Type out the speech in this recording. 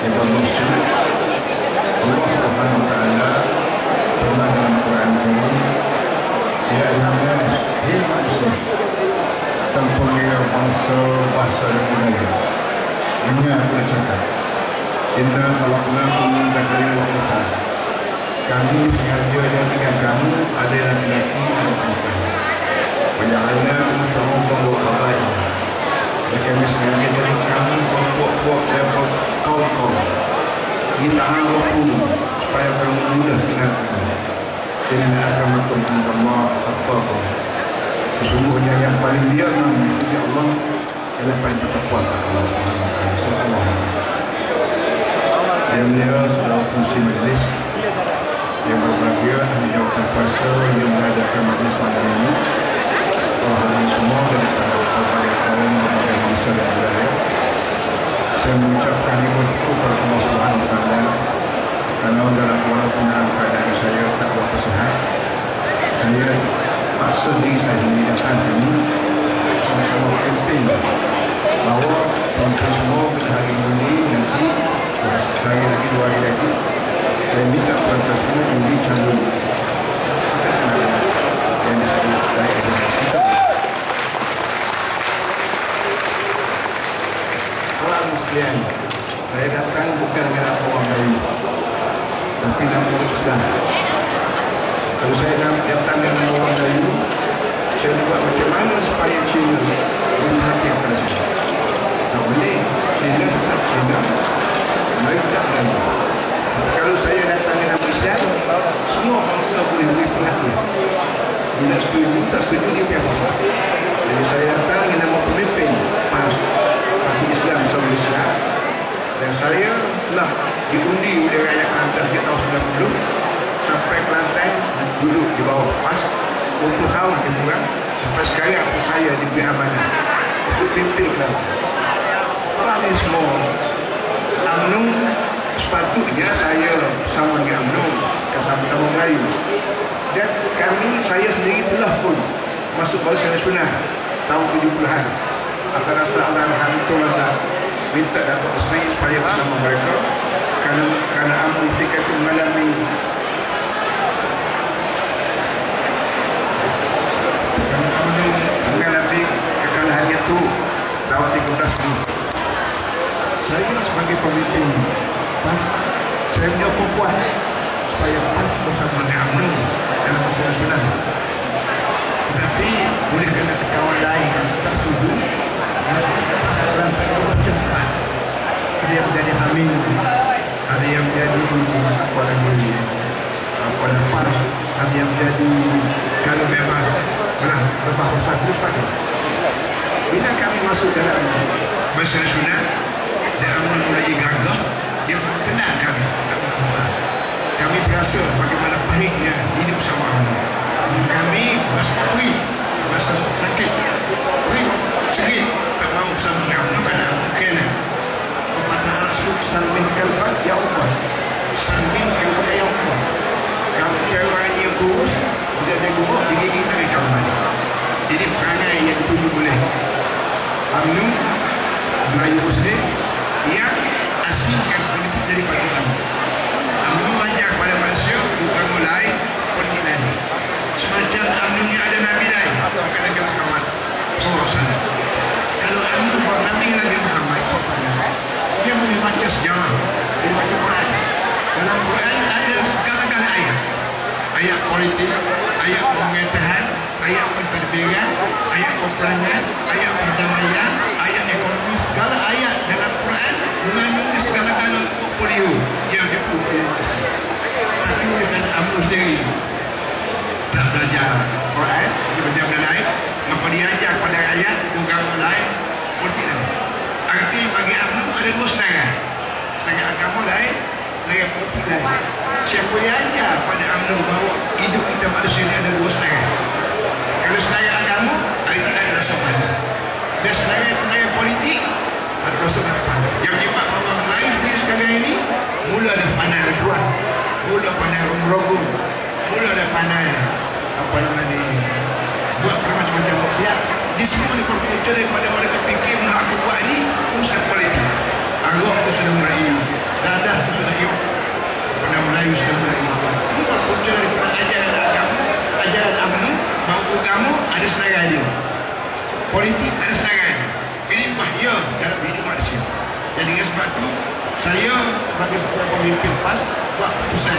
yang bermaksud Allah Subhanahu wa taala firman dalam Quran Karim, ya ayyuhan manusia tanpa kira bangsa, bahasa dan budaya. Ini aku nak cakap. Inna khalaqnakum min dzakarin wa untha. Kami sengaja jadikan kamu ada laki-laki dan perempuan. Waja'alnakum syu'uban wa qabaila. Dan kami sengaja jadikan kamu kelompok-kelompok dan kaum-kaum. Lita'arafu, supaya kamu mudah kenal kami. Inna akramakum indallahi atqakum. Sesungguhnya yang paling dia mengikuti Allah ialah paling bertakwa kepada Allah Subhanahu wa taala. Yang mulia saudara fungsi majlis yang berbahagia, ahli jawatan kuasa yang mengadakan majlis malam ini, orang semua daripada berbagai kaum, berbagai bangsa dan budaya. Saya mengucapkan ribuan syukur kepada Allah Subhanahu wa taala kerana walaupun dalam keadaan saya tak berapa sihat, saya paksa diri saya sendiri datang ini sama-sama kempen bahawa tuan-tuan semua pada hari ini nanti saya lagi 2 hari lagi dan minta tuan-tuan semua undi calon yang disebut saya orang sekalian. Saya datang bukan kerana orang Melayu, tapi nama Islam. Kalau saya datang dengan orang Melayu, saya buat macam mana supaya Cina berhati kepada saya. Tak boleh, Cina tetap Cina, Melayu tak Melayu. Kalau saya datang dengan Islam, semua bangsa boleh beri perhatian. Bila setuju, tak setuju dia punya pasal. Jadi saya datang dengan nama pemimpin Parti Islam Malaysia, dan saya telah diundi oleh rakyat Kelantan di tahun 90 sampai Kelantan duduk di bawah PAS 20 tahun lebih kurang. Sampai sekarang saya diberi amanah untuk pimpin Kelantan. Orang ini semua UMNO, sepatutnya saya bersama dengan UMNO, bersama Melayu. Dan saya sendiri telah pun masuk Barisan Nasional tahun 70-an. Akan rasa Allah itu minta dapat bersaing supaya bersama mereka kerana UMNO ketika itu mengalami kekalahan itu tahun 13 ini. Saya sebagai pemimpin PAS, saya menyokong kuat supaya PAS bersama dengan UMNO dalam Barisan Nasional. Tetapi boleh kerana kawan lain tak setuju, maka PAS Kelantan bercepat. Ada yang menjadi Hamil, ada yang menjadi PAS, ada yang menjadi kalau memang lebah bersatu sebagainya. Bila kami masuk dalam Barisan Nasional dan UMNO mulai gagah, dia tenang kami, tak ada masalah. Kami terasa bagaimana pahitnya hidup sama UMNO. Kami rasa sakit, sengit, tak mahu bersama dengan UMNO kerana kena pepatah Arab sebut salmin kalbak ya Allah, salmin kalbak ya Allah. Kalau orangnya kurus, dia ada gemuk, digigit tangan kamu balik. Jadi perangai yang ditunjuk oleh UMNO Melayu Muslim yang asingkan politik daripada UMNO. UMNO banyak pada manusia bukan mulai politik lain. Semacam UMNO yang ada Nabi lain, bukan Nabi Muhammad SAW. Kalau UMNO buat Nabi Muhammad SAW, dia boleh baca sejarah, boleh baca Quran. Dalam Quran ada segala-gala ayat. Ayat politik, ayat pemerintahan, ayat pentadbiran, ayat peperangan, ayat perdamaian, ayat ekonomi, segala ayat dalam Quran mengandungi segala-gala portfolio yang diperlukan manusia. Tapi oleh kerana UMNO sendiri tak belajar Quran, dia belajar benda lain, maka dia ajar pada ayat agama lain, politik lain. Arti bagi UMNO ada dua senarai, senarai agama lain, senarai politik lain. Siapa yang ajar pada UMNO bahawa hidup kita manusia ini ada dua senarai? Kalau senarai agama, itu adalah sopan. Dan senarai politik, ada rasa tak pandai. Yang menyebabkan orang Melayu sendiri sekarang ini mula dah pandai rasuah, mula pandai rombong, mula dah pandai buat macam-macam maksiat. Di semua ni berpunca daripada mereka fikir aku buat ni urusan politik. Arwah tu sudah merayu. sebagai seorang pemimpin PAS buat keputusan.